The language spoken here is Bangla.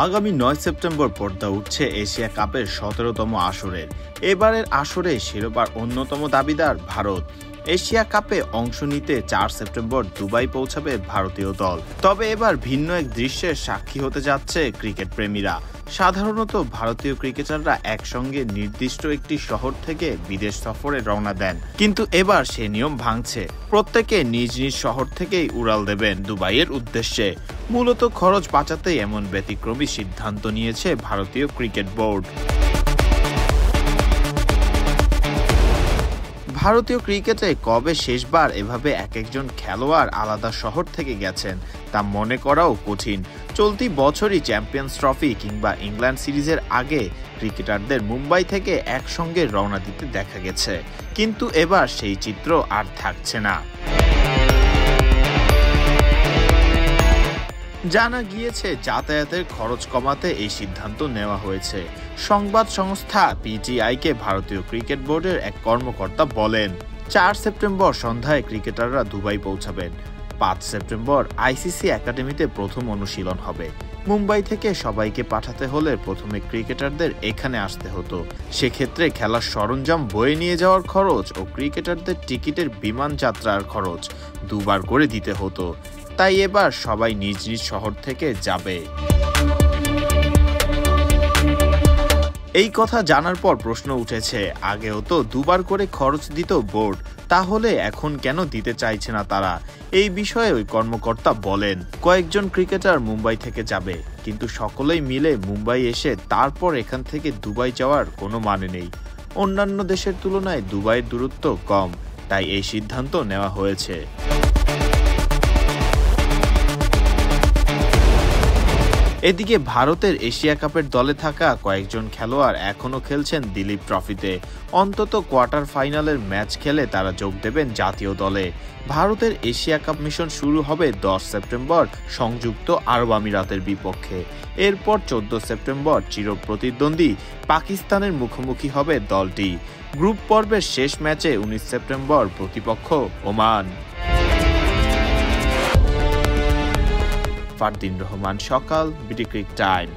আগামী ৯ সেপ্টেম্বর পর্দা উঠছে এশিয়া কাপের ১৭তম আসরের। এবারের আসরে শিরোপার অন্যতম দাবিদার ভারত। এশিয়া কাপে অংশ নিতে ৪ সেপ্টেম্বর দুবাই পৌঁছাবে ভারতীয় দল। তবে এবার ভিন্ন এক দৃশ্যের সাক্ষী হতে যাচ্ছে ক্রিকেট প্রেমীরা। সাধারণত ভারতীয় ক্রিকেটাররা একসঙ্গে নির্দিষ্ট একটি শহর থেকে বিদেশ সফরে রওনা দেন, কিন্তু এবার সে নিয়ম ভাঙছে। প্রত্যেকে নিজ নিজ শহর থেকেই উড়াল দেবেন দুবাইয়ের উদ্দেশ্যে। মূলত খরচ বাঁচাতেই এমন ব্যতিক্রমী সিদ্ধান্ত নিয়েছে ভারতীয় ক্রিকেট বোর্ড। ভারতীয় ক্রিকেটে কবে শেষবার এভাবে এক একজন খেলোয়াড় আলাদা শহর থেকে গেছেন তা মনে করাও কঠিন। চলতি বছরই চ্যাম্পিয়ন্স ট্রফি কিংবা ইংল্যান্ড সিরিজের আগে ক্রিকেটারদের মুম্বাই থেকে একসঙ্গে রওনা দিতে দেখা গেছে, কিন্তু এবার সেই চিত্র আর থাকছে না। জানা গিয়েছে যাতায়াতের খরচ কমাতে এই সিদ্ধান্ত নেওয়া হয়েছে। সংবাদ সংস্থা পিটিআইকে ভারতীয় ক্রিকেট বোর্ডের এক কর্মকর্তা বলেন, ৪ সেপ্টেম্বর সন্ধ্যায় ক্রিকেটাররা দুবাই পৌঁছাবেন। ৫ সেপ্টেম্বর আইসিসি একাডেমিতে প্রথম অনুশীলন হবে। মুম্বাই থেকে সবাইকে পাঠাতে হলে প্রথমে ক্রিকেটারদের এখানে আসতে হতো। সেক্ষেত্রে খেলার সরঞ্জাম বয়ে নিয়ে যাওয়ার খরচ ও ক্রিকেটারদের টিকিটের বিমান যাত্রার খরচ দুবার করে দিতে হতো। তাই এবার সবাই নিজ নিজ শহর থেকে যাবে। এই কথা জানার পর প্রশ্ন উঠেছে, আগেও তো দুবার করে খরচ দিত বোর্ড, তাহলে এখন কেন দিতে চাইছে না তারা? এই বিষয়ে ওই কর্মকর্তা বলেন, কয়েকজন ক্রিকেটার মুম্বাই থেকে যাবে, কিন্তু সকলেই মিলে মুম্বাই এসে তারপর এখান থেকে দুবাই যাওয়ার কোনো মানে নেই। অন্যান্য দেশের তুলনায় দুবাইয়ের দূরত্ব কম, তাই এই সিদ্ধান্ত নেওয়া হয়েছে। এদিকে ভারতের এশিয়া কাপের দলে থাকা কয়েকজন খেলোয়াড় এখনও খেলছেন দিলীপ ট্রফিতে। অন্তত কোয়ার্টার ফাইনালের ম্যাচ খেলে তারা যোগ দেবেন জাতীয় দলে। ভারতের এশিয়া কাপ মিশন শুরু হবে ১০ সেপ্টেম্বর সংযুক্ত আরব আমিরাতের বিপক্ষে। এরপর ১৪ সেপ্টেম্বর চিরপ্রতিদ্বন্দ্বী পাকিস্তানের মুখোমুখি হবে দলটি। গ্রুপ পর্বের শেষ ম্যাচে ১৯ সেপ্টেম্বর প্রতিপক্ষ ওমান। ফারদিন রহমান সকাল, বিডি ক্রিক টাইম।